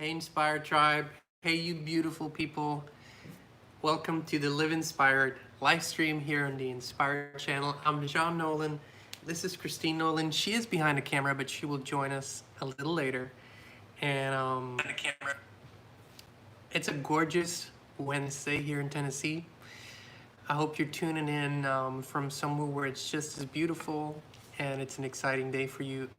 Hey, Inspired Tribe. Hey, you beautiful people. Welcome to the Live Inspired live stream here on the Inspired channel. I'm Jean Nolan. This is Kristin Nolan. She is behind the camera, but she will join us a little later. And it's a gorgeous Wednesday here in Tennessee. I hope you're tuning in from somewhere where it's just as beautiful and it's an exciting day for you.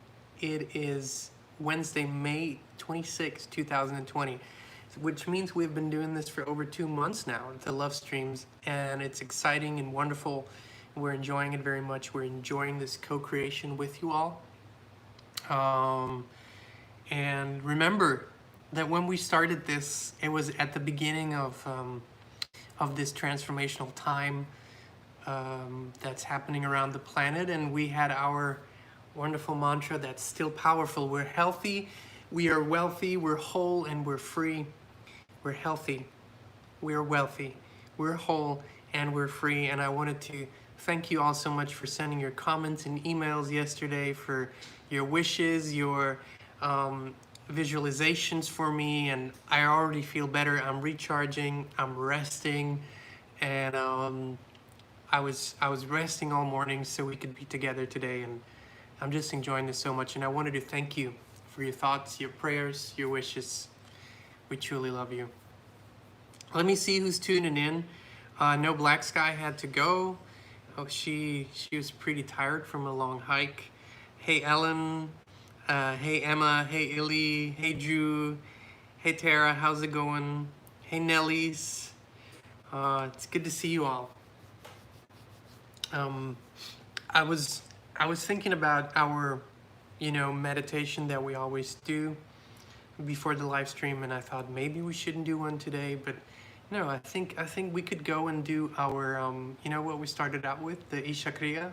It is Wednesday, May 26, 2020, which means we've been doing this for over 2 months now, the love streams, and it's exciting and wonderful. We're enjoying it very much. We're enjoying this co-creation with you all. And remember that when we started this, it was at the beginning of this transformational time that's happening around the planet, and we had our wonderful mantra that's still powerful. We're healthy, we are wealthy, we're whole, and we're free. We're healthy, we're wealthy, we're whole, and we're free. And I wanted to thank you all so much for sending your comments and emails yesterday, for your wishes, your visualizations for me, and I already feel better. I'm recharging, I'm resting, and I was resting all morning so we could be together today, and I'm just enjoying this so much. And I wanted to thank you for your thoughts, your prayers, your wishes. We truly love you. Let me see who's tuning in. No Black Sky had to go. Oh, she was pretty tired from a long hike. Hey Ellen, hey Emma, hey Illy, hey Drew, hey Tara, how's it going? Hey Nellies, it's good to see you all. I was thinking about our, meditation that we always do before the live stream, and I thought maybe we shouldn't do one today, but no, I think we could go and do our, what we started out with, the Isha Kriya,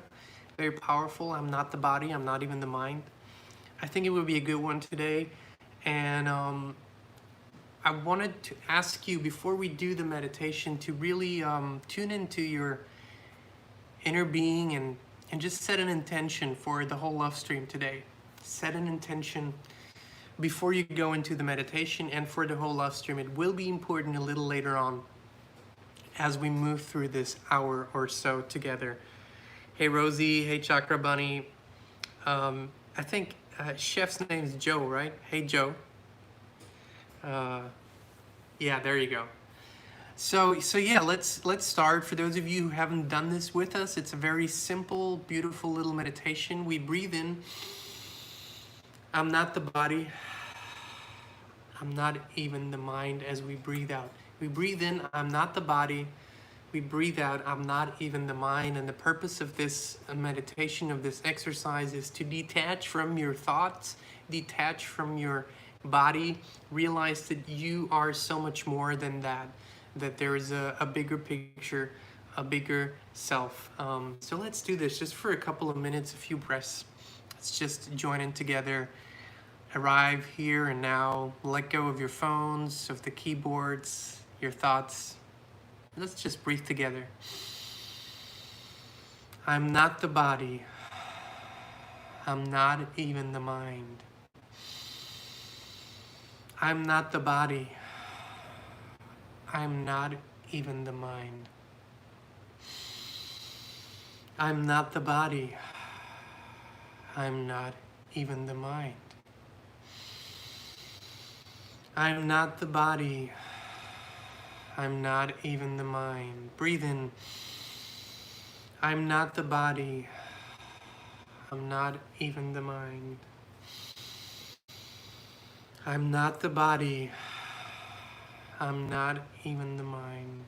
very powerful. I'm not the body, I'm not even the mind. I think it would be a good one today, and I wanted to ask you before we do the meditation to really tune into your inner being and just set an intention for the whole love stream today. Set an intention before you go into the meditation and for the whole love stream. It will be important a little later on as we move through this hour or so together. Hey Rosie, hey Chakra Bunny. I think Chef's name is Joe, right? Hey Joe. Yeah, there you go. So yeah, let's start. For those of you who haven't done this with us, it's a very simple, beautiful little meditation. We breathe in. I'm not the body. I'm not even the mind as we breathe out. We breathe in, I'm not the body. We breathe out, I'm not even the mind. And the purpose of this meditation, of this exercise, is to detach from your thoughts, detach from your body, realize that you are so much more than that, that there is a bigger picture, a bigger self. So let's do this just for a couple of minutes, a few breaths. Let's just join in together. Arrive here and now. Let go of your phones, of the keyboards, your thoughts. Let's just breathe together. I'm not the body. I'm not even the mind. I'm not the body. I'm not even the mind. I'm not the body. I'm not even the mind. I'm not the body. I'm not even the mind. Breathe in. I'm not the body. I'm not even the mind. I'm not the body. I'm not even the mind.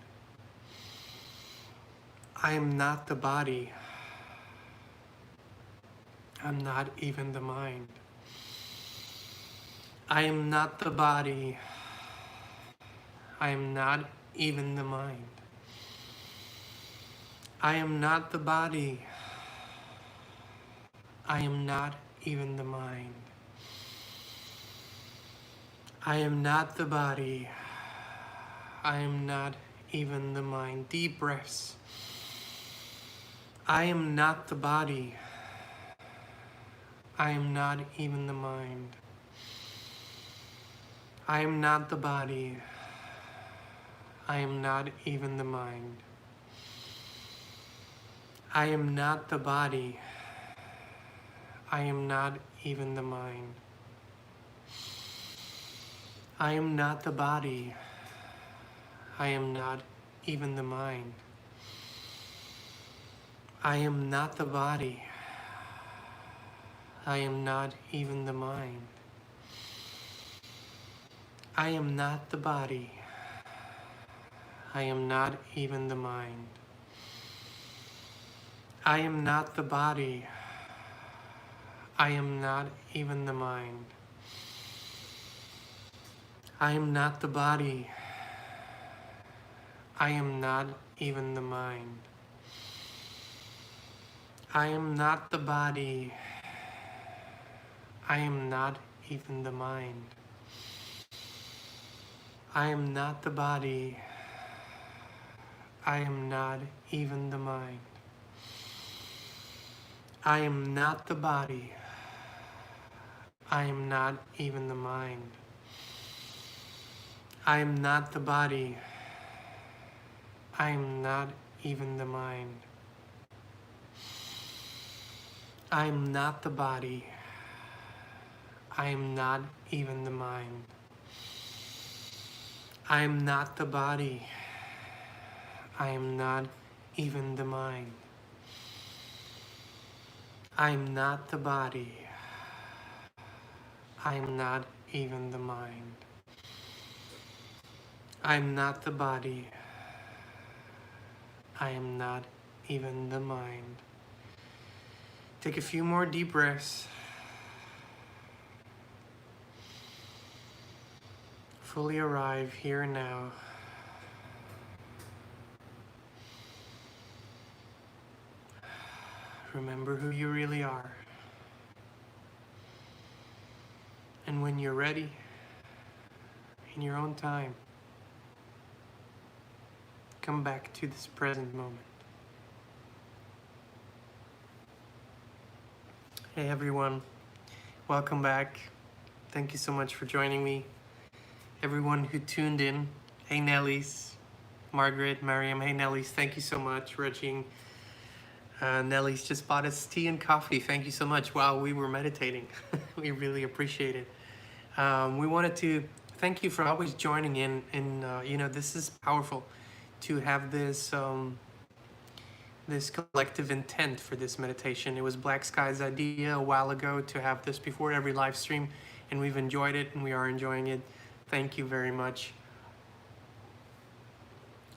I am not the body. I'm not even the mind. I am not the body. I am not even the mind. I am not the body. I am not even the mind. I am not the body. I am not even the mind. Deep breaths. I am not the body. I am not even the mind. I am not the body. I am not even the mind. I am not the body. I am not even the mind. I am not the body. I am not even the mind. I am not the body. I am not even the mind. I am not the body. I am not even the mind. I am not the body. I am not even the mind. I am not the body. I am not even the mind. I am not the body. I am not even the mind. I am not the body. I am not even the mind. I am not the body. I am not even the mind. I am not the body. I am not even the mind. I am not the body. I am not even the mind. I am not the body. I am not even the mind. I am not the body. I am not even the mind. I am not the body. I am not even the mind. Take a few more deep breaths. Fully arrive here and now. Remember who you really are. And when you're ready, in your own time, come back to this present moment. Hey everyone, welcome back. Thank you so much for joining me. Everyone who tuned in, hey Nellies, Margaret, Mariam, hey Nellies, thank you so much. Reggie, Nellies just bought us tea and coffee. Thank you so much while we were meditating. We really appreciate it. We wanted to thank you for always joining in, and you know, this is powerful to have this this collective intent for this meditation. It was Black Sky's idea a while ago to have this before every live stream, and we've enjoyed it and we are enjoying it. Thank you very much.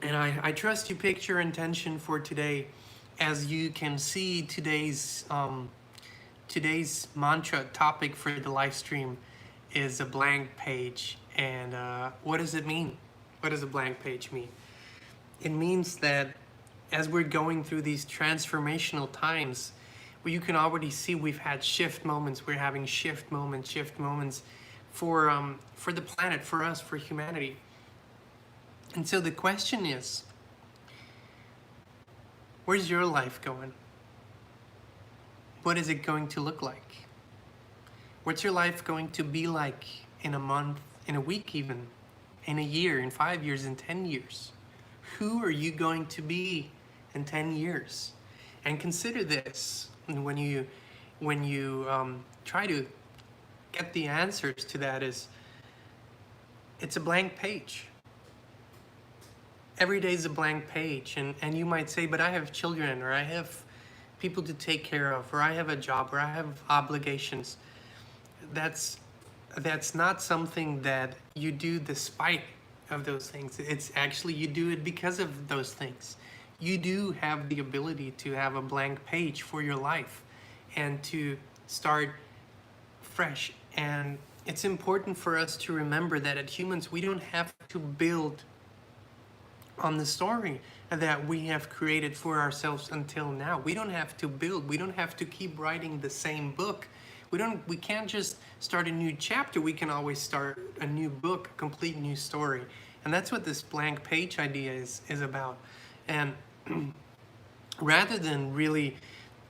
And I trust you picked your intention for today. As you can see, today's mantra topic for the live stream is a blank page. And what does it mean? What does a blank page mean? It means that as we're going through these transformational times, well, you can already see we've had shift moments. We're having shift moments for the planet, for us, for humanity. And so the question is, where's your life going? What is it going to look like? What's your life going to be like in a month, in a week even, in a year, in 5 years, in 10 years? Who are you going to be in 10 years? And consider this when you try to get the answers to that, is it's a blank page. Every day is a blank page, and you might say, but I have children, or I have people to take care of, or I have a job, or I have obligations. That's not something that you do despite of those things. It's actually, you do it because of those things. You do have the ability to have a blank page for your life and to start fresh. And it's important for us to remember that as humans, we don't have to build on the story that we have created for ourselves until now. We don't have to build. We don't have to keep writing the same book. We can't just start a new chapter. We can always start a new book, a complete new story. And that's what this blank page idea is about. And rather than really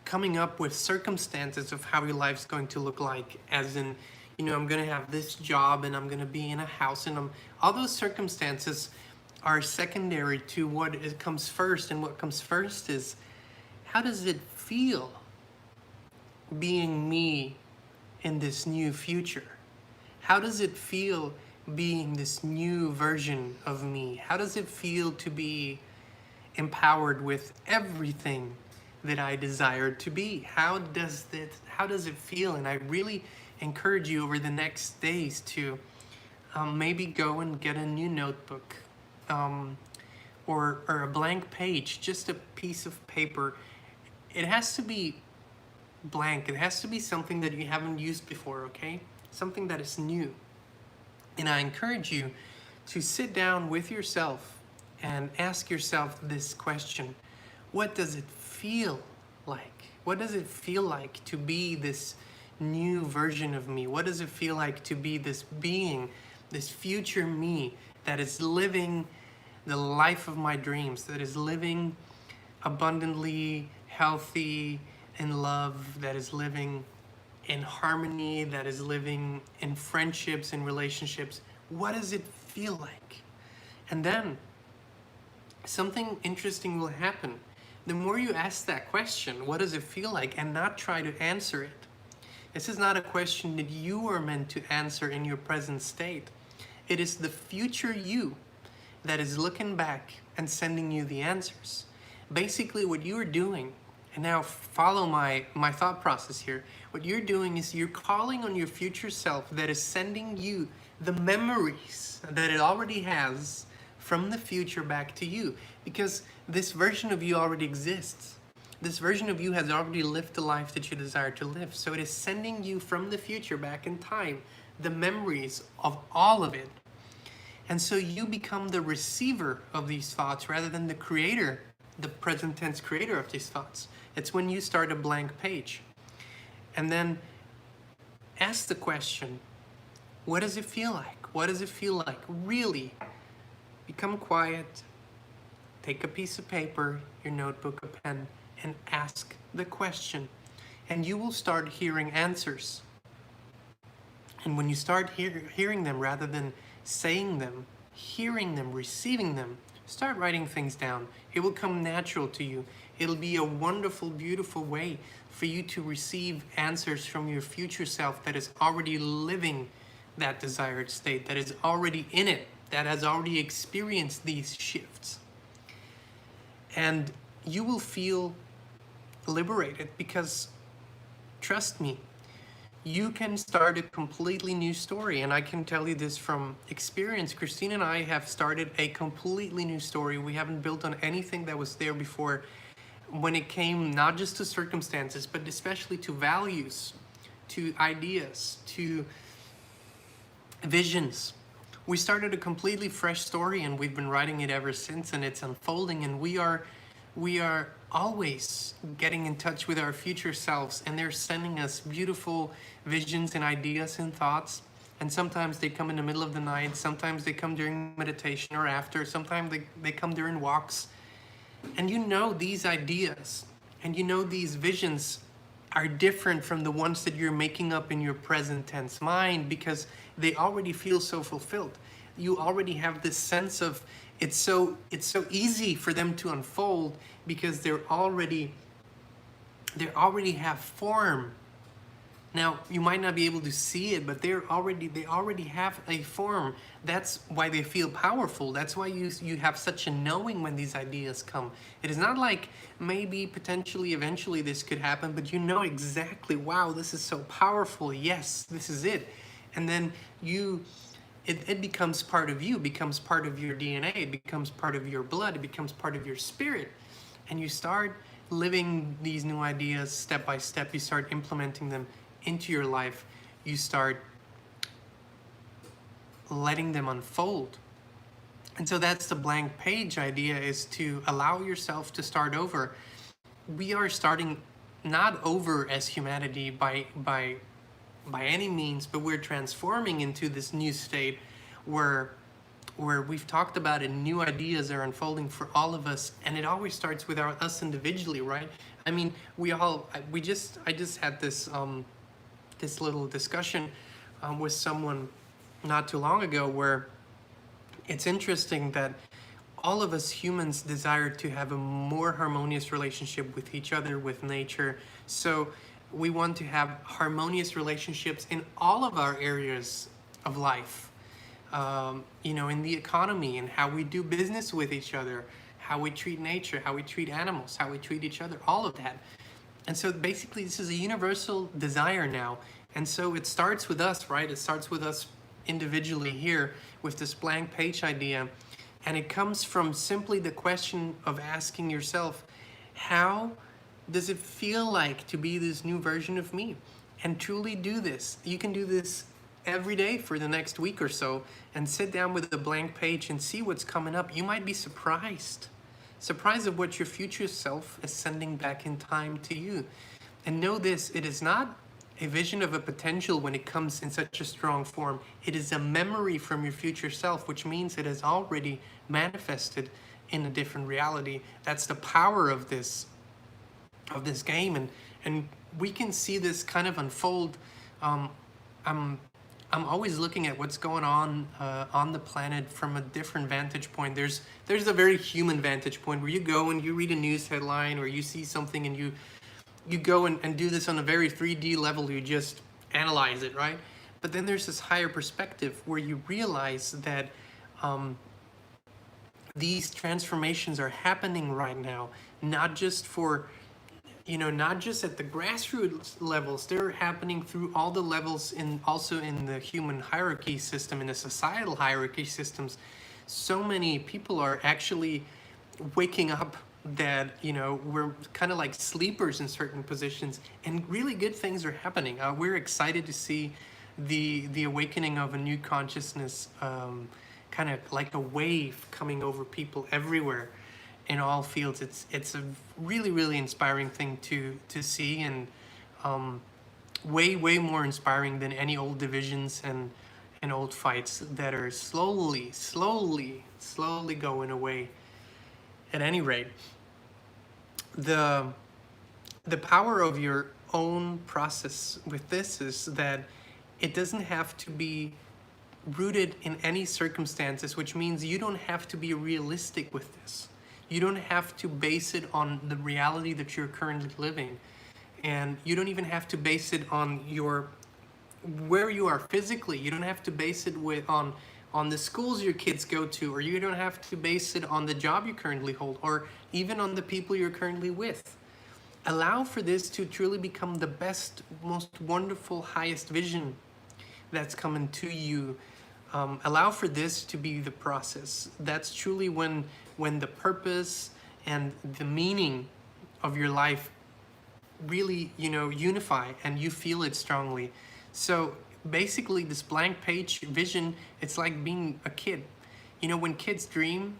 coming up with circumstances of how your life's going to look like, as in, I'm gonna have this job and I'm gonna be in a house, and all those circumstances are secondary to what comes first. And what comes first is, how does it feel being me in this new future? How does it feel being this new version of me? How does it feel to be empowered with everything that I desire to be? How does it feel? And I really encourage you over the next days to maybe go and get a new notebook, or a blank page, just a piece of paper. It has to be blank. It has to be something that you haven't used before, okay? Something that is new. And I encourage you to sit down with yourself and ask yourself this question: what does it feel like? What does it feel like to be this new version of me? What does it feel like to be this being, this future me that is living the life of my dreams, that is living abundantly, healthy, in love, that is living in harmony, that is living in friendships and relationships? What does it feel like? And then something interesting will happen. The more you ask that question, what does it feel like, and not try to answer it. This is not a question that you are meant to answer in your present state. It is the future you that is looking back and sending you the answers. Basically, what you are doing, and now follow my thought process here, what you're doing is you're calling on your future self that is sending you the memories that it already has from the future back to you, because this version of you already exists. This version of you has already lived the life that you desire to live. So it is sending you from the future back in time the memories of all of it. And so you become the receiver of these thoughts rather than the creator, the present tense creator of these thoughts. It's when you start a blank page. And then ask the question, what does it feel like? What does it feel like? Really become quiet, take a piece of paper, your notebook, a pen, and ask the question. And you will start hearing answers. And when you start hearing them, rather than saying them, hearing them, receiving them, start writing things down. It will come natural to you. It'll be a wonderful, beautiful way for you to receive answers from your future self that is already living that desired state, that is already in it, that has already experienced these shifts. And you will feel liberated, because trust me, you can start a completely new story. And I can tell you this from experience. Kristin and I have started a completely new story. We haven't built on anything that was there before, when it came not just to circumstances, but especially to values, to ideas, to visions. We started a completely fresh story, and we've been writing it ever since, and it's unfolding. And we are always getting in touch with our future selves, and they're sending us beautiful visions and ideas and thoughts. And sometimes they come in the middle of the night, sometimes they come during meditation or after, sometimes they come during walks. And these ideas and these visions are different from the ones that you're making up in your present tense mind, because they already feel so fulfilled. You already have this sense of it's so easy for them to unfold, because they already have form. Now, you might not be able to see it, but they already have a form. That's why they feel powerful. That's why you have such a knowing when these ideas come. It is not like maybe, potentially, eventually this could happen, but you know exactly, wow, this is so powerful. Yes, this is it. And then it becomes part of you, becomes part of your DNA, it becomes part of your blood, it becomes part of your spirit. And you start living these new ideas step by step. You start implementing them into your life. You start letting them unfold. And so that's the blank page idea, is to allow yourself to start over. We are starting not over as humanity by any means, but we're transforming into this new state where we've talked about it, new ideas are unfolding for all of us, and it always starts with us individually, right? I mean, I just had this this little discussion with someone not too long ago where it's interesting that all of us humans desire to have a more harmonious relationship with each other, with nature. So we want to have harmonious relationships in all of our areas of life. In the economy and how we do business with each other, how we treat nature, how we treat animals, how we treat each other, all of that. And so basically this is a universal desire now. And so it starts with us, right? It starts with us individually here with this blank page idea. And it comes from simply the question of asking yourself, how does it feel like to be this new version of me? And truly do this. You can do this every day for the next week or so and sit down with a blank page and see what's coming up. You might be surprised of what your future self is sending back in time to you. And know this, it is not a vision of a potential when it comes in such a strong form. It is a memory from your future self, which means it has already manifested in a different reality. That's the power of this game, and we can see this kind of unfold. I'm always looking at what's going on the planet from a different vantage point. There's a very human vantage point where you go and you read a news headline or you see something and you go and do this on a very 3D level. You just analyze it, right? But then there's this higher perspective where you realize that these transformations are happening right now, not just at the grassroots levels. They're happening through all the levels, also in the human hierarchy system, in the societal hierarchy systems. So many people are actually waking up that we're kind of like sleepers in certain positions, and really good things are happening. We're excited to see the awakening of a new consciousness, kind of like a wave coming over people everywhere in all fields. It's a really, really inspiring thing to see, and way more inspiring than any old divisions and old fights that are slowly going away. At any rate, the power of your own process with this is that it doesn't have to be rooted in any circumstances, which means you don't have to be realistic with this. You don't have to base it on the reality that you're currently living. And you don't even have to base it on where you are physically. You don't have to base it on the schools your kids go to, or you don't have to base it on the job you currently hold, or even on the people you're currently with. Allow for this to truly become the best, most wonderful, highest vision that's coming to you. Allow for this to be the process. That's truly when the purpose and the meaning of your life really, unify and you feel it strongly. So basically this blank page vision, it's like being a kid. When kids dream,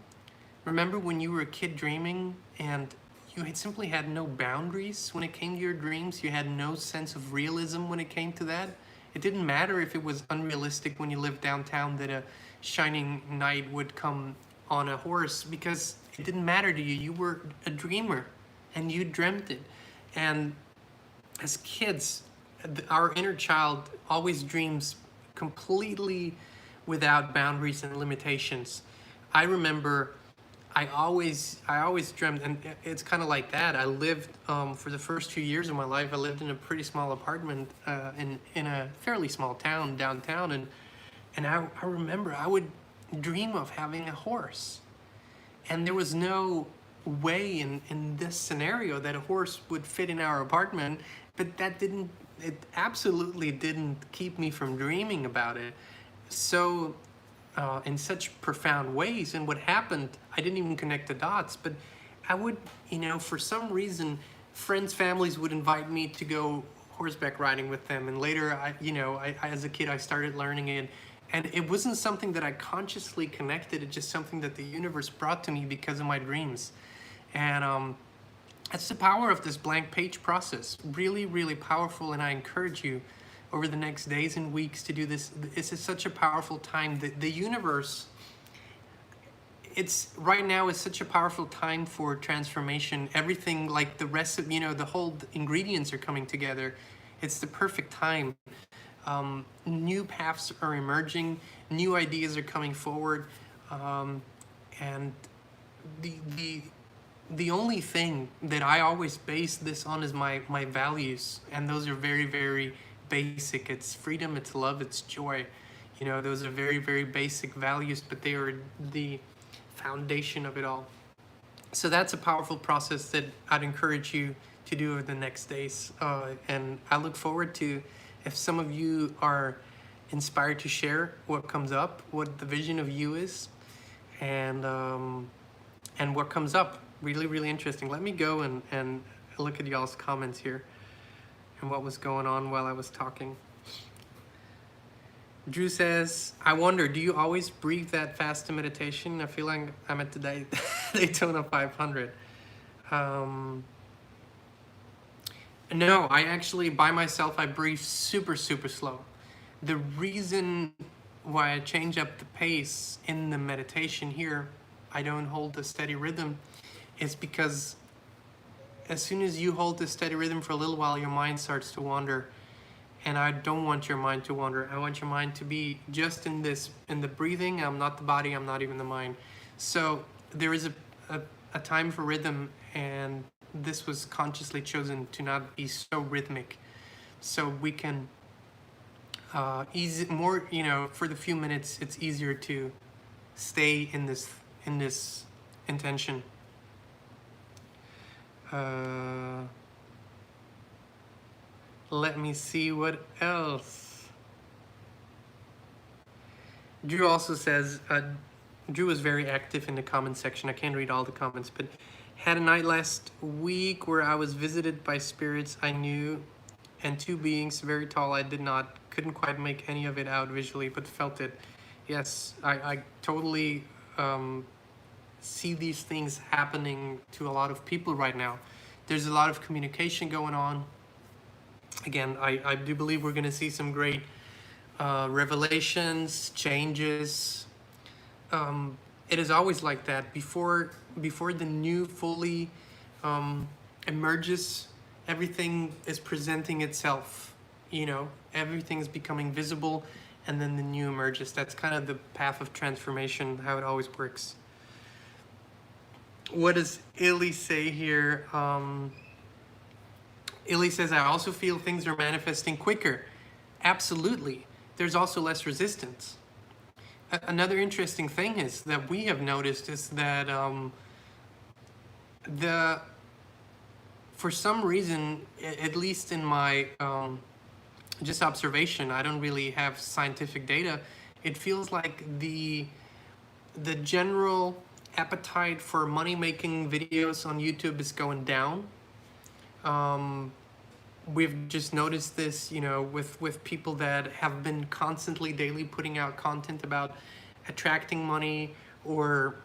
remember when you were a kid dreaming and you simply had no boundaries when it came to your dreams? You had no sense of realism when it came to that. It didn't matter if it was unrealistic when you lived downtown that a shining knight would come on a horse, because it didn't matter to you. You were a dreamer and you dreamt it. And as kids, our inner child always dreams completely without boundaries and limitations. I remember I always dreamt, and it's kind of like that. I lived for the first few years of my life, I lived in a pretty small apartment in a fairly small town downtown, and I remember I would dream of having a horse, and there was no way in this scenario that a horse would fit in our apartment, but it absolutely didn't keep me from dreaming about it. So in such profound ways. And what happened, I didn't even connect the dots, but I would, for some reason, friends, families would invite me to go horseback riding with them. And later, I as a kid, I started learning it. And it wasn't something that I consciously connected. It's just something that the universe brought to me because of my dreams. And that's the power of this blank page process. Really, really powerful. And I encourage you over the next days and weeks to do this. This is such a powerful time. The universe, right now is such a powerful time for transformation. Everything, like the rest of, the whole ingredients are coming together. It's the perfect time. new paths are emerging, new ideas are coming forward, and the only thing that I always base this on is my values, and those are very, very basic. It's freedom, it's love, it's joy. You know, those are very, very basic values, but they are the foundation of it all. So that's a powerful process that I'd encourage you to do over the next days. And I look forward to, if some of you are inspired to share what comes up, what the vision of you is, and what comes up. Really, really interesting. Let me go and look at y'all's comments here and what was going on while I was talking. Drew says, I wonder, do you always breathe that fast in meditation? I feel like I'm at the Daytona 500. No, I actually, by myself, I breathe super, super slow. The reason why I change up the pace in the meditation here, I don't hold a steady rhythm, is because as soon as you hold this steady rhythm for a little while, your mind starts to wander. And I don't want your mind to wander. I want your mind to be just in the breathing. I'm not the body, I'm not even the mind. So there is a time for rhythm, and this was consciously chosen to not be so rhythmic. So we can more, you know, for the few minutes, it's easier to stay in this intention. Let me see what else. Drew also says, Drew is very active in the comment section. I can't read all the comments, but had a night last week where I was visited by spirits I knew, and two beings very tall. I couldn't quite make any of it out visually, but felt it. Yes, I totally see these things happening to a lot of people right now. There's a lot of communication going on. Again, I do believe we're going to see some great revelations, changes. It is always like that. Before the new fully emerges, everything is presenting itself. You know, everything's becoming visible, and then the new emerges. That's kind of the path of transformation, how it always works. What does Illy say here? Illy says, I also feel things are manifesting quicker. Absolutely. There's also less resistance. Another interesting thing is that we have noticed is that for some reason, at least in my just observation, I don't really have scientific data, it feels like the general appetite for money-making videos on YouTube is going down. We've just noticed this, you know, with people that have been constantly daily putting out content about attracting money or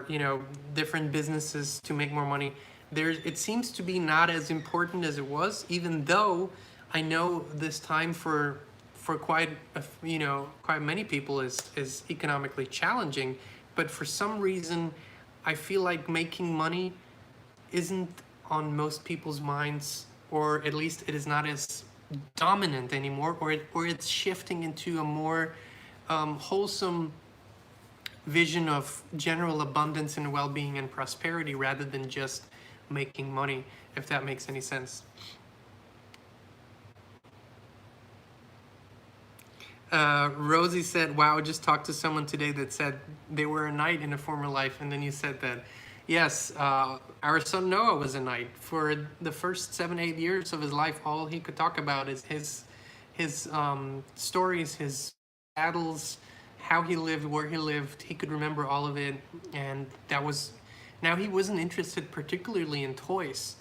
you know, different businesses to make more money. It seems to be not as important as it was, even though I know this time for quite many people is economically challenging. But for some reason, I feel like making money isn't on most people's minds, or at least it is not as dominant anymore, or it's shifting into a more wholesome vision of general abundance and well-being and prosperity rather than just making money, if that makes any sense. Rosie said, wow, I just talked to someone today that said they were a knight in a former life, and then you said that. Yes, our son Noah was a knight. For the first 7-8 years of his life, all he could talk about is his stories, his battles, how he lived, where he lived. He could remember all of it, and that was. Now he wasn't interested particularly in toys.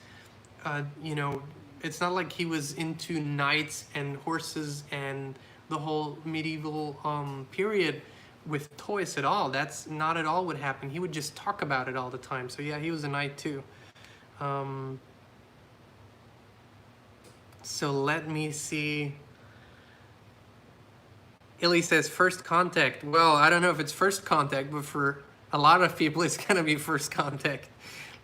You know, it's not like he was into knights and horses and the whole medieval period with toys at all. That's not at all what happened. He would just talk about it all the time. So yeah, he was a knight too. So let me see. Illy says first contact. Well, I don't know if it's first contact, but for a lot of people it's gonna be first contact.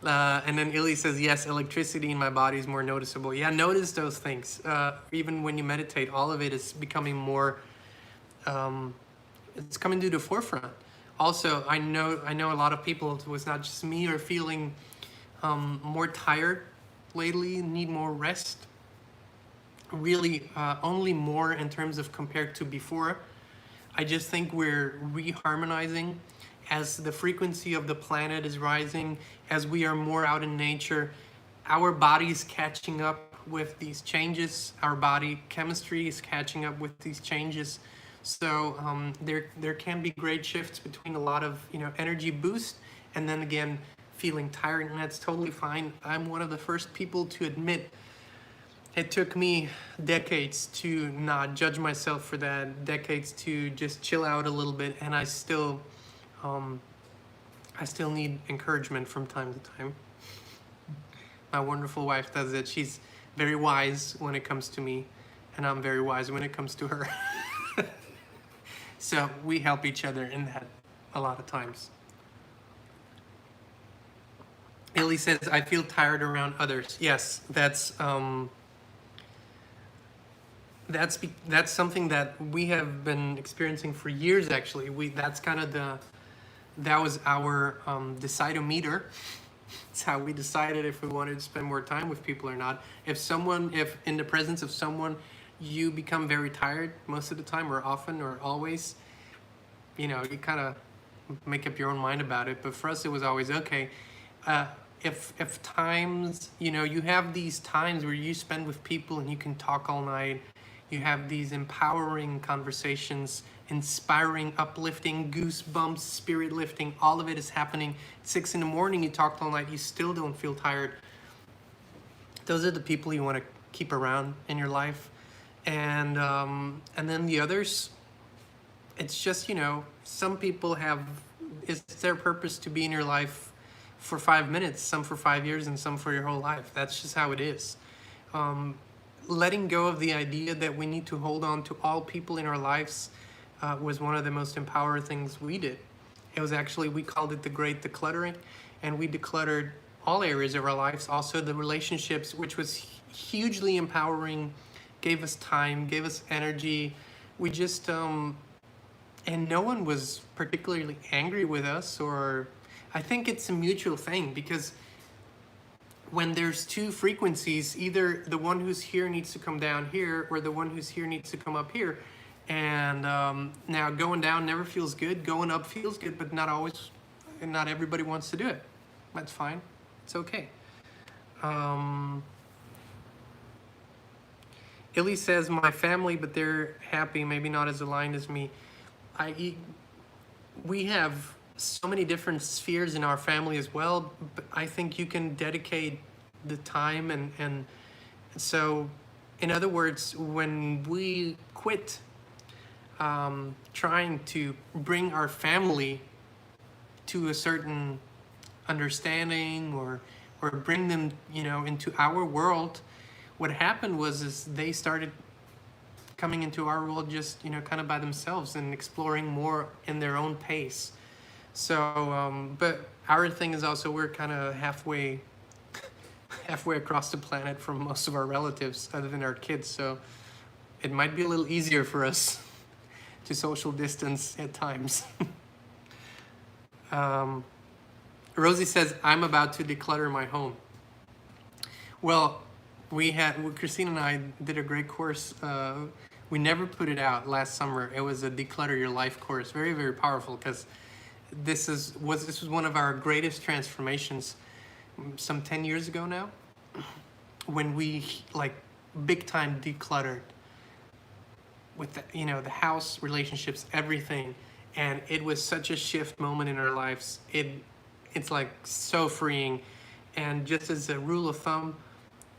And then Illy says, yes, electricity in my body is more noticeable. Yeah, notice those things. Even when you meditate, all of it is becoming more, it's coming to the forefront. Also, I know a lot of people, it was not just me, are feeling more tired lately, need more rest. Really, only more in terms of compared to before. I just think we're reharmonizing as the frequency of the planet is rising, as we are more out in nature. Our body's catching up with these changes. Our body chemistry is catching up with these changes. So there can be great shifts between a lot of energy boost and then again feeling tired, and that's totally fine. I'm one of the first people to admit it took me decades to not judge myself for that, decades to just chill out a little bit, and I still need encouragement from time to time. My wonderful wife does it. She's very wise when it comes to me, and I'm very wise when it comes to her. So we help each other in that a lot of times. Illy says, I feel tired around others. Yes, that's something that we have been experiencing for years. Actually, that's kind of that was our decidometer. It's how we decided if we wanted to spend more time with people or not. If in the presence of someone you become very tired most of the time, or often, or always, you kind of make up your own mind about it. But for us, it was always okay. If times, you have these times where you spend with people and you can talk all night. You have these empowering conversations, inspiring, uplifting, goosebumps, spirit lifting. All of it is happening. 6 a.m, you talked all night, you still don't feel tired. Those are the people you want to keep around in your life. And then the others, it's just, some people it's their purpose to be in your life for 5 minutes, some for 5 years, and some for your whole life. That's just how it is. Letting go of the idea that we need to hold on to all people in our lives was one of the most empowering things we did. It was actually, we called it the Great Decluttering, and we decluttered all areas of our lives, also the relationships, which was hugely empowering, gave us time, gave us energy. We just, and no one was particularly angry with us, or I think it's a mutual thing, because when there's two frequencies, either the one who's here needs to come down here, or the one who's here needs to come up here. And now going down never feels good. Going up feels good, but not always, and not everybody wants to do it. That's fine. It's okay. Illy says, my family, but they're happy, maybe not as aligned as me. We have so many different spheres in our family as well, but I think you can dedicate the time and so, in other words, when we quit trying to bring our family to a certain understanding, or bring them into our world, what happened was they started coming into our world just kind of by themselves and exploring more in their own pace. So, but our thing is also, we're kind of halfway across the planet from most of our relatives, other than our kids. So it might be a little easier for us to social distance at times. Rosie says, I'm about to declutter my home. Well, Kristin and I did a great course. We never put it out last summer. It was a Declutter Your Life course. Very, very powerful, because this was one of our greatest transformations some 10 years ago now, when we big time decluttered with the house, relationships, everything. And it was such a shift moment in our lives. It's like so freeing. And just as a rule of thumb,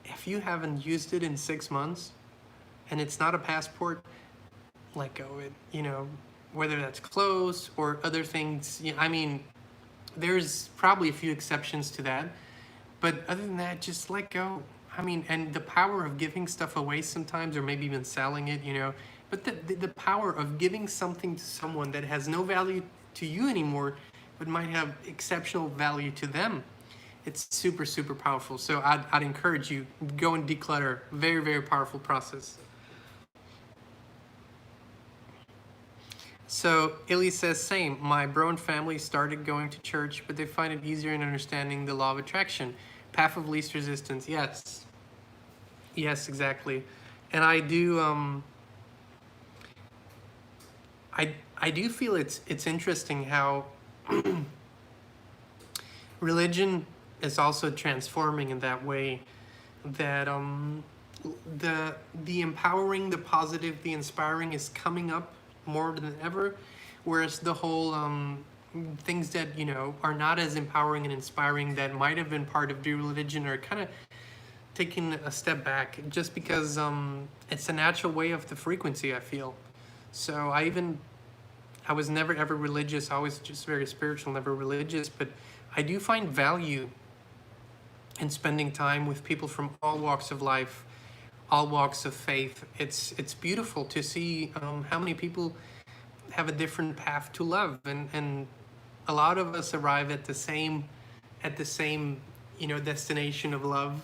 if you haven't used it in 6 months, and it's not a passport, let go of it, whether that's clothes or other things. I mean, there's probably a few exceptions to that, but other than that, just let go. I mean, and the power of giving stuff away sometimes, or maybe even selling it, but the power of giving something to someone that has no value to you anymore, but might have exceptional value to them, it's super, super powerful. So I'd encourage you, go and declutter. Very, very powerful process. So Illy says, same. My bro and family started going to church, but they find it easier in understanding the law of attraction. Path of least resistance. Yes. Yes, exactly. And I do I do feel it's interesting how religion is also transforming in that way, that the empowering, the positive, the inspiring is coming up more than ever, whereas the whole things that are not as empowering and inspiring that might have been part of the religion are kind of taking a step back, just because it's a natural way of the frequency, I feel. So I was never ever religious. I was just very spiritual, never religious, but I do find value in spending time with people from all walks of life, all walks of faith. It's beautiful to see how many people have a different path to love, and a lot of us arrive at the same destination of love,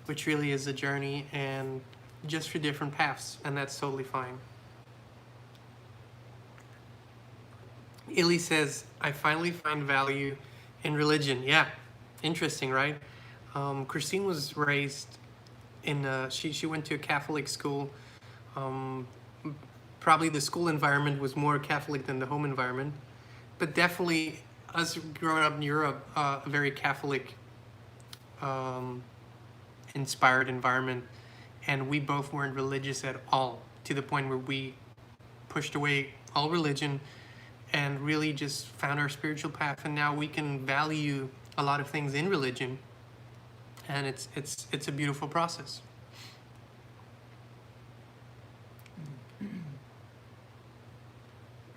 which really is a journey, and just for different paths, and that's totally fine. Illy says, I finally find value in religion. Yeah, interesting, right? Christine was raised in, she went to a Catholic school. Probably the school environment was more Catholic than the home environment, but definitely us growing up in Europe, a very Catholic inspired environment, and we both weren't religious at all, to the point where we pushed away all religion and really just found our spiritual path, and now we can value a lot of things in religion, and it's a beautiful process.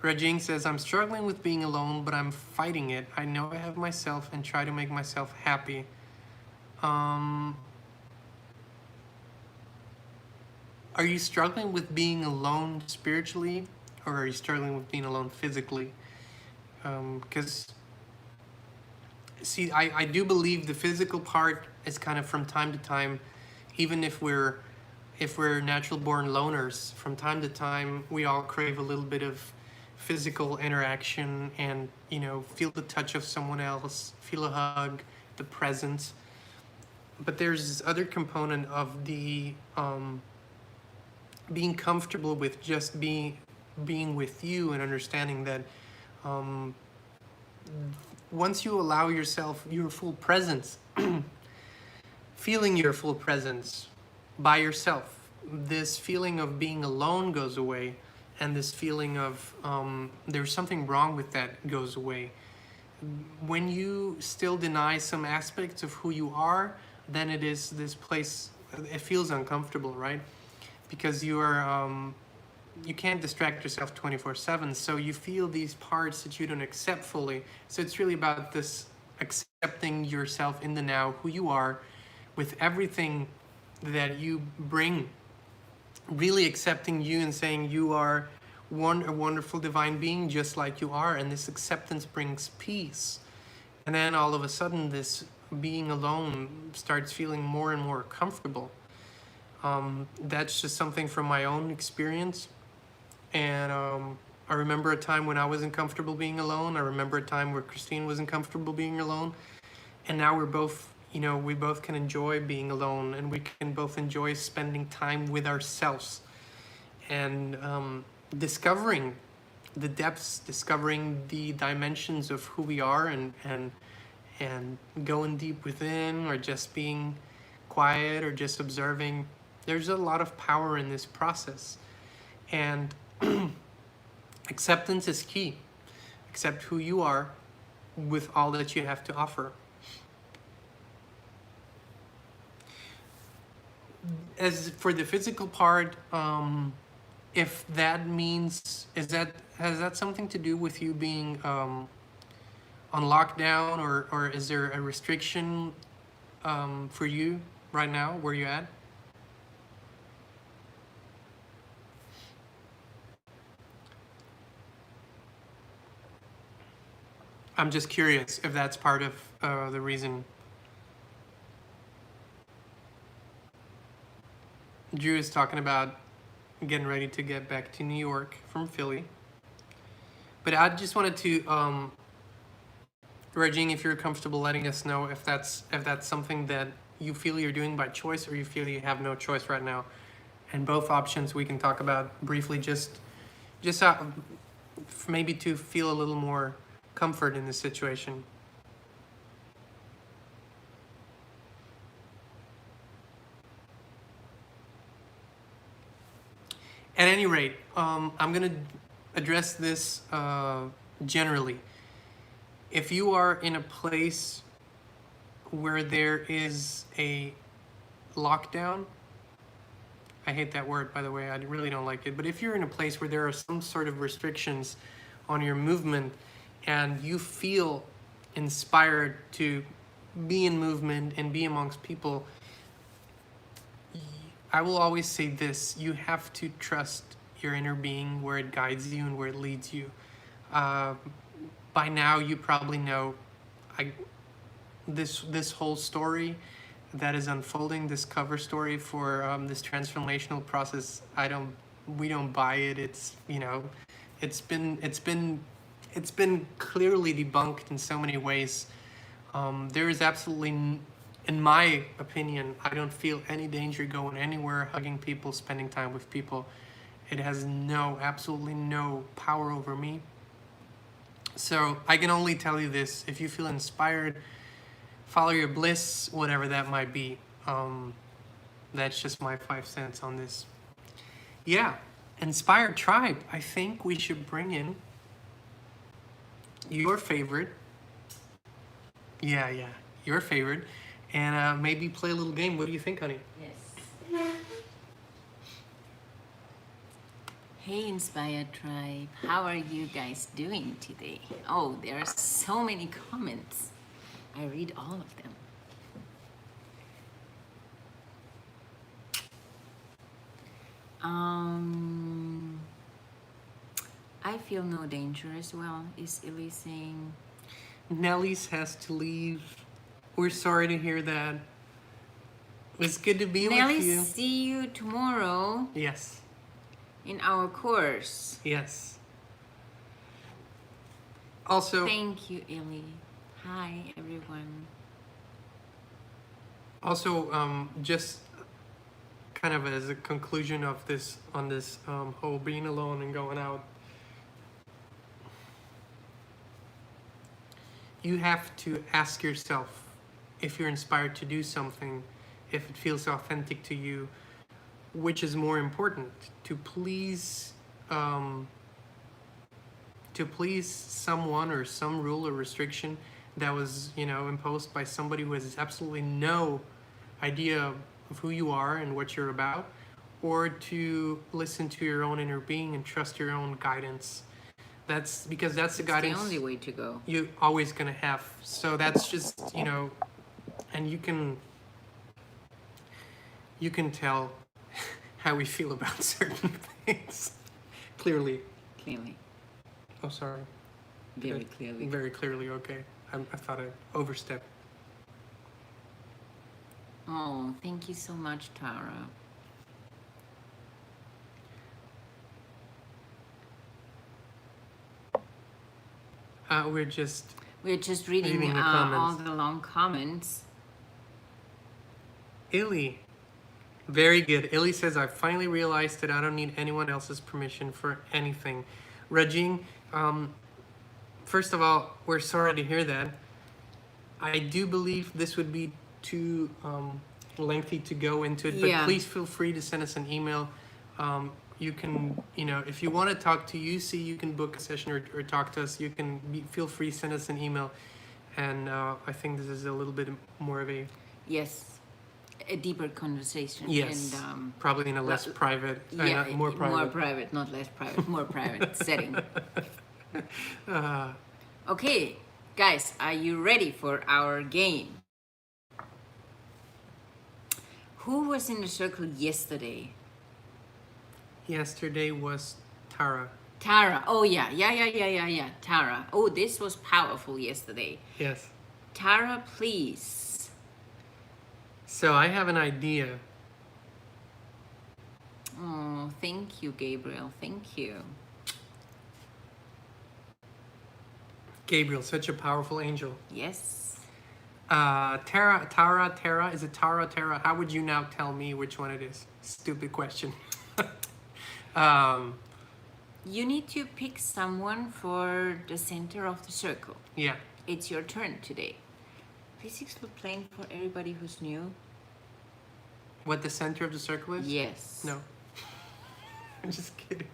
Rajing says, I'm struggling with being alone, but I'm fighting it. I know I have myself and try to make myself happy. Are you struggling with being alone spiritually, or are you struggling with being alone physically? Because, see, I do believe the physical part is kind of from time to time, even if we're natural born loners, from time to time we all crave a little bit of physical interaction, and feel the touch of someone else, feel a hug, the presence. But there's this other component of the being comfortable with just being with you, and understanding that once you allow yourself your full presence, feeling your full presence by yourself, this feeling of being alone goes away, and this feeling of there's something wrong with that goes away. When you still deny some aspects of who you are, then it is this place, it feels uncomfortable, right? Because you are you can't distract yourself 24/7, so you feel these parts that you don't accept fully. So it's really about this accepting yourself in the now, who you are, with everything that you bring, really accepting you and saying you are a wonderful divine being just like you are, and this acceptance brings peace. And then all of a sudden this being alone starts feeling more and more comfortable. That's just something from my own experience. And I remember a time when I wasn't comfortable being alone. I remember a time where Christine wasn't comfortable being alone. And now we're both, we both can enjoy being alone, and we can both enjoy spending time with ourselves, and discovering the depths, discovering the dimensions of who we are, and going deep within, or just being quiet, or just observing. There's a lot of power in this process, and acceptance is key. Accept who you are with all that you have to offer. As for the physical part, if that means, has that something to do with you being on lockdown, or is there a restriction for you right now where you at? I'm just curious if that's part of the reason. Drew is talking about getting ready to get back to New York from Philly. But I just wanted to, Regine, if you're comfortable letting us know if that's something that you feel you're doing by choice or you feel you have no choice right now. And both options we can talk about briefly, just maybe to feel a little more comfort in this situation. At any rate, I'm going to address this generally. If you are in a place where there is a lockdown, I hate that word, by the way, I really don't like it, but if you're in a place where there are some sort of restrictions on your movement and you feel inspired to be in movement and be amongst people, I will always say this: you have to trust your inner being, where it guides you and where it leads you. By now, you probably know this whole story that is unfolding, this cover story for this transformational process. We don't buy it. It's it's been clearly debunked in so many ways. There is absolutely, in my opinion, I don't feel any danger going anywhere, hugging people, spending time with people. It has absolutely no power over me. So I can only tell you this: if you feel inspired, follow your bliss, whatever that might be. That's just my 5 cents on this. Yeah, Inspired Tribe. I think we should bring in your favorite. Yeah, your favorite. And maybe play a little game. What do you think, honey? Yes. Hey, Inspired Tribe. How are you guys doing today? Oh, there are so many comments. I read all of them. I feel no danger as well, is Ellie saying. Nelly's has to leave. We're sorry to hear that. It's good to be Nelly, with you. See you tomorrow. Yes. In our course. Yes. Also, thank you, Ellie. Hi, everyone. Also, just kind of as a conclusion of this, on this whole being alone and going out, you have to ask yourself, if you're inspired to do something, if it feels authentic to you, which is more important, to please someone or some rule or restriction that was imposed by somebody who has absolutely no idea of who you are and what you're about, or to listen to your own inner being and trust your own guidance. That's because that's the guidance. The only way to go. You're always gonna have. So that's just and you can tell how we feel about certain things. Clearly. Oh, sorry. Very clearly. Very clearly. Okay. I thought I overstepped. Oh, thank you so much, Tara. We're just reading all the long comments. Illy. Very good. Illy says, I finally realized that I don't need anyone else's permission for anything. Regine, first of all, we're sorry to hear that. I do believe this would be too lengthy to go into it, but please feel free to send us an email. You can, if you want to talk to UC, you can book a session or talk to us. You can feel free to send us an email. And I think this is a little bit more of a... Yes, a deeper conversation. Yes, and, probably in a less private... more private. More private, not less private, more private setting. Okay, guys, are you ready for our game? Who was in the circle yesterday? Yesterday was Tara. Tara. Oh, yeah. Tara. Oh, this was powerful yesterday. Yes. Tara, please. So I have an idea. Oh, thank you, Gabriel. Thank you. Gabriel, such a powerful angel. Yes. Tara, is it Tara? How would you now tell me which one it is? Stupid question. You need to pick someone for the center of the circle. Yeah. It's your turn today. Please explain for everybody who's new. What the center of the circle is? Yes. No. I'm just kidding.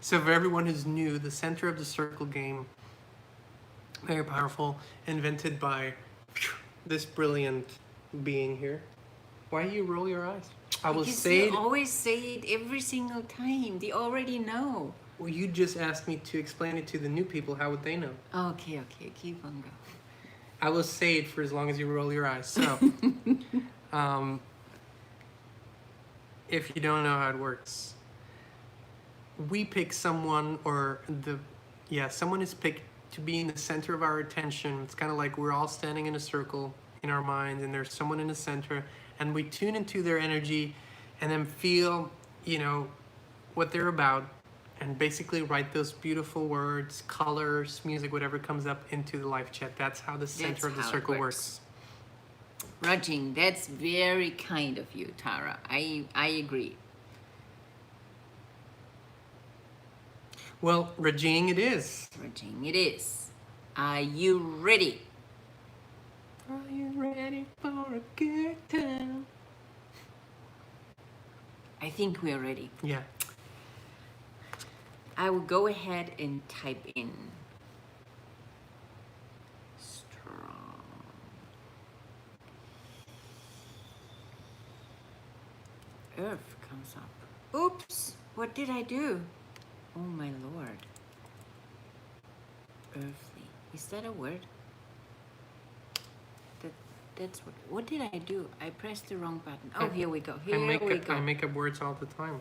So for everyone who's new, the center of the circle game, very powerful, invented by this brilliant being here. Why do you roll your eyes? I will because say you always say it every single time. They already know. Well, you just asked me to explain it to the new people. How would they know? Okay, keep on going. I will say it for as long as you roll your eyes. So, if you don't know how it works, we pick someone, or someone is picked to be in the center of our attention. It's kind of like we're all standing in a circle in our minds, and there's someone in the center, and we tune into their energy, and then feel, what they're about, and basically write those beautiful words, colors, music, whatever comes up into the live chat. That's how the center of the circle works. Rajing, that's very kind of you, Tara. I agree. Well, Rajing it is. Rajing it is. Are you ready? Are you ready for a good time? I think we are ready. Yeah. I will go ahead and type in strong. Earth comes up. Oops, what did I do? Oh my Lord. Earthly. Is that a word? That's what did I do? I pressed the wrong button. Oh, here we go. I make up words all the time.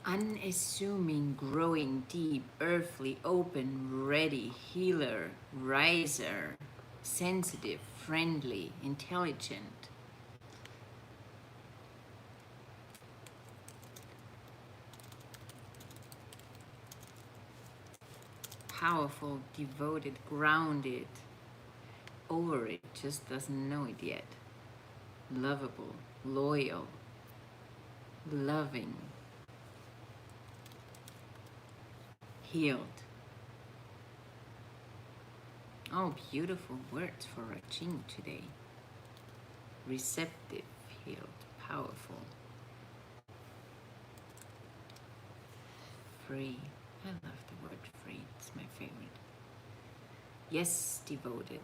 Unassuming, growing deep, earthly, open, ready, healer, riser, sensitive, friendly, intelligent. Powerful, devoted, grounded. Over it, just doesn't know it yet. Lovable, loyal, loving. Healed. Oh, beautiful words for Rajing today. Receptive, healed, powerful. Free. I love the word free. It's my favorite. Yes, devoted,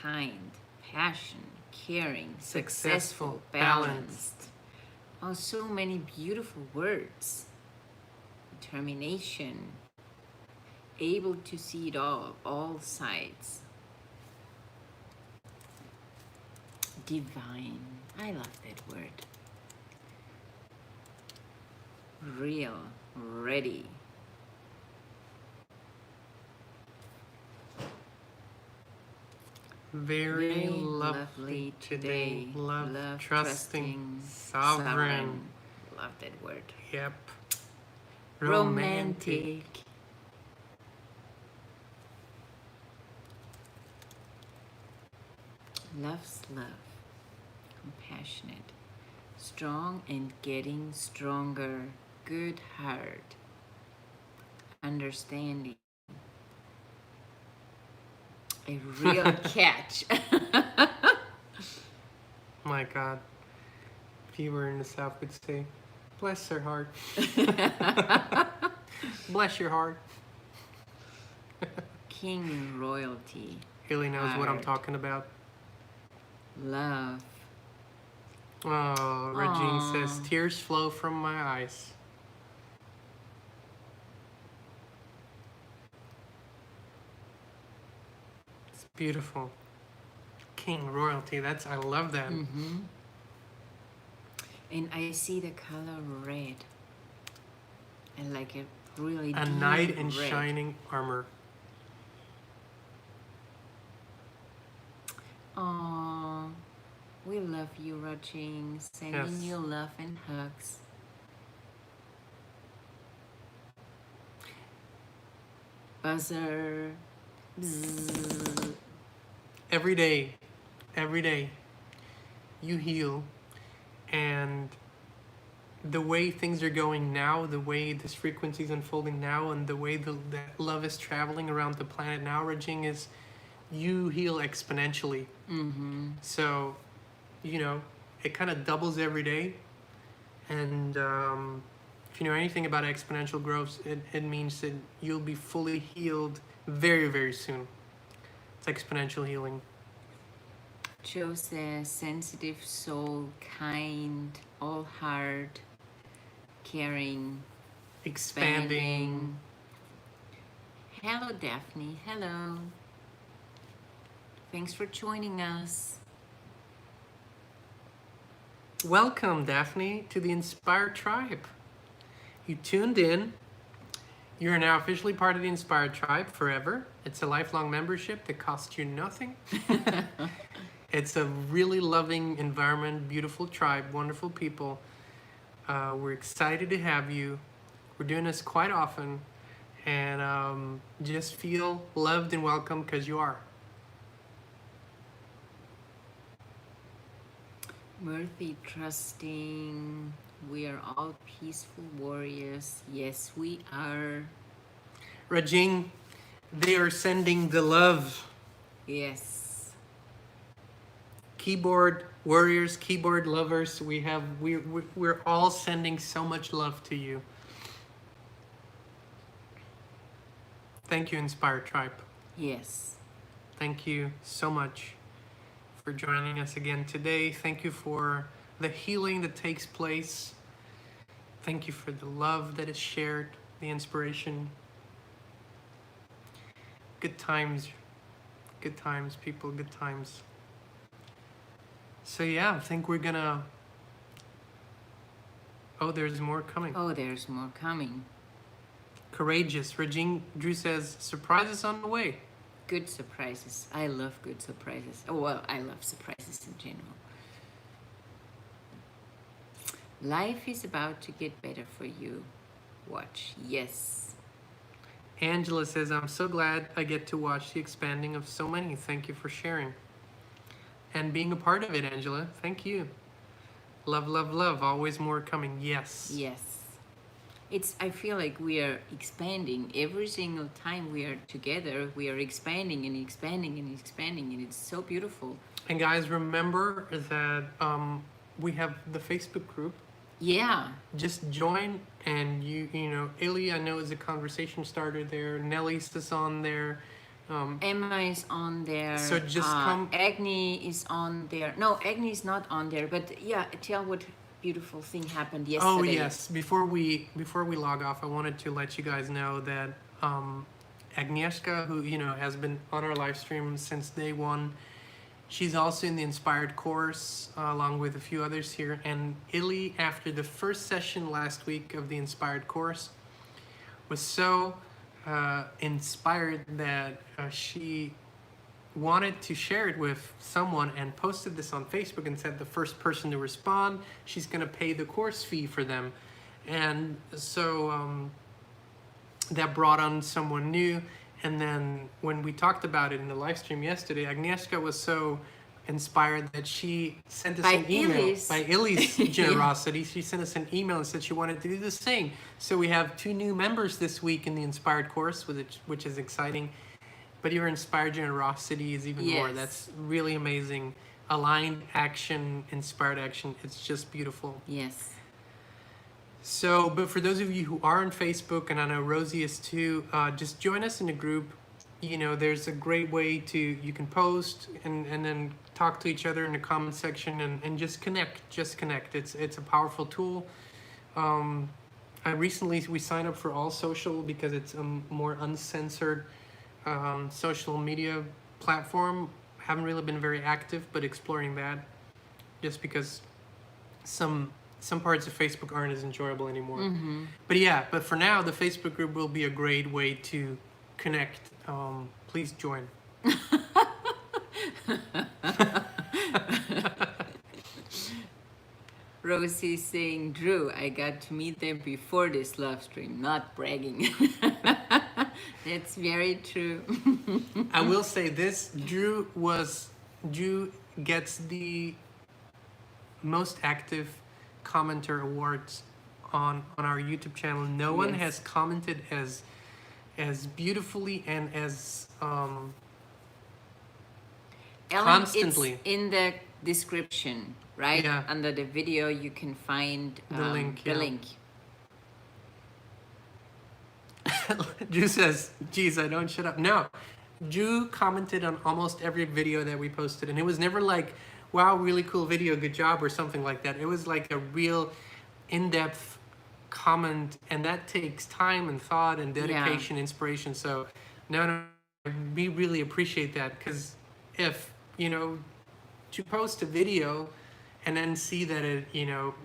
kind, passion, caring, successful, balanced. Oh, so many beautiful words. Determination. Able to see it all sides. Divine. I love that word. Real. Ready. Very lovely today. Love, trusting, sovereign. Love that word. Yep. Romantic. Loves love. Compassionate. Strong and getting stronger. Good heart. Understanding. A real catch. My God. If you were in the South, would say, bless her heart. Bless your heart. King royalty. Haley knows what I'm Heart. talking about. Love. Oh, Regine Aw. says, tears flow from my eyes. It's beautiful. King royalty, I love that. Mm-hmm. And I see the color red. I like it really A deep knight in red. shining armor. Aww. We love you, Rajing. Sending Yes. you love and hugs. Buzzer. Bzzz. Every day, you heal, and the way things are going now, the way this frequency is unfolding now, and the way that love is traveling around the planet now, Rajing, is you heal exponentially. Mm-hmm. So, you know, it kind of doubles every day. And if you know anything about exponential growth, it means that you'll be fully healed very, very soon. It's exponential healing. Joe says, sensitive soul, kind, all heart, caring, Expanding. Hello, Daphne. Hello. Thanks for joining us. Welcome, Daphne, to the Inspired Tribe. You tuned in. You're now officially part of the Inspired Tribe forever. It's a lifelong membership that costs you nothing. It's a really loving environment, beautiful tribe, wonderful people. We're excited to have you. We're doing this quite often. And just feel loved and welcome because you are. Murthy, trusting. We are all peaceful warriors. Yes, we are. Rajing, they are sending the love. Yes. Keyboard warriors, keyboard lovers, we're all sending so much love to you. Thank you, Inspired Tribe. Yes. Thank you so much for joining us again today. Thank you for the healing that takes place. Thank you for the love that is shared, the inspiration. Good times, people, good times. So yeah, I think we're gonna... Oh, there's more coming. Oh, there's more coming. Courageous. Regine Drew says, surprises on the way. Good surprises. I love good surprises. Oh, well, I love surprises in general. Life is about to get better for you. Watch. Yes. Angela says, I'm so glad I get to watch the expanding of so many. Thank you for sharing. And being a part of it, Angela. Thank you. Love, love, love. Always more coming. Yes. Yes. I feel like we are expanding every single time we are together. We are expanding and expanding and expanding, and it's so beautiful. And guys, remember that we have the Facebook group. Yeah. Just join, and you know, Illy, I know, is a conversation starter there. Nelly's is on there. Emma is on there. So just come. Agni is on there. No, Agni is not on there. But yeah, tell what beautiful thing happened yesterday. Oh yes. Before we log off, I wanted to let you guys know that Agnieszka, who has been on our live stream since day one, she's also in the Inspired course along with a few others here. And Illy, after the first session last week of the Inspired course, was so inspired that she wanted to share it with someone and posted this on Facebook and said the first person to respond, she's going to pay the course fee for them. And so that brought on someone new. And then when we talked about it in the live stream yesterday, Agnieszka was so inspired that she sent us an email. By Illy's generosity, yeah. She sent us an email and said she wanted to do the same. So we have 2 new members this week in the Inspired course, which is exciting. But your inspired generosity is even more. That's really amazing. Aligned action, inspired action. It's just beautiful. Yes. So, but for those of you who are on Facebook, and I know Rosie is too, just join us in a group. There's a great way you can post and then talk to each other in the comment section and just connect. It's a powerful tool. We signed up for All Social because it's a more uncensored social media platform. Haven't really been very active, but exploring that, just because some parts of Facebook aren't as enjoyable anymore. Mm-hmm. But for now, the Facebook group will be a great way to connect. Please join. Rosie's saying, Drew, I got to meet them before this live stream, not bragging. That's very true. I will say this, Drew gets the most active commenter awards on our YouTube channel. No one Yes. has commented as beautifully and as Ellen, constantly. it's in the description, right? Yeah. Under the video, you can find The link, the yeah. link. Drew says, geez, I don't shut up. No, Drew commented on almost every video that we posted, and it was never like, wow, really cool video, good job, or something like that. It was like a real in-depth comment, and that takes time and thought and dedication, inspiration. So no, we really appreciate that, because if, to post a video and then see that it,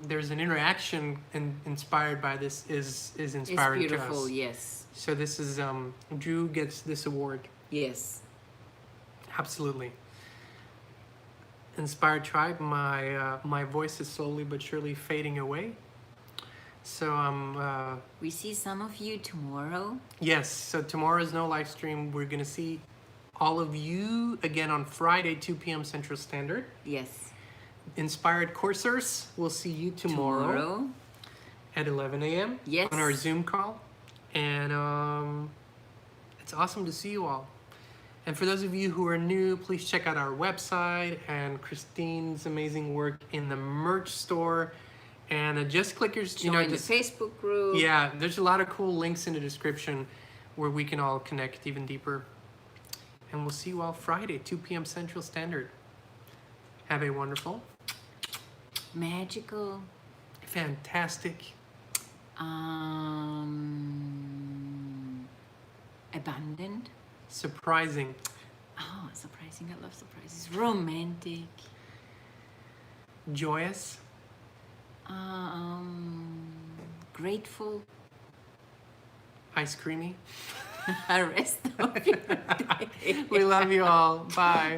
there's an interaction inspired by this is inspiring It's beautiful, to us. yes. So this is Drew gets this award. Yes. Absolutely. Inspired Tribe, my voice is slowly but surely fading away. So We see some of you tomorrow. yes, so tomorrow's no live stream. We're gonna see all of you again on Friday, 2 p.m. Central Standard. Yes. Inspired Coursers, we'll see you tomorrow at 11 a.m. Yes. on our Zoom call. And it's awesome to see you all. And for those of you who are new, please check out our website and Kristin's amazing work in the merch store. And just clickers, Join the Facebook group. yeah, there's a lot of cool links in the description where we can all connect even deeper. And we'll see you all Friday, 2 p.m. Central Standard. Have a wonderful, Magical. fantastic, Abundant. surprising, Oh, surprising. I love surprises. Romantic. joyous, Grateful. ice creamy. Rest of your day. We love you all. Bye.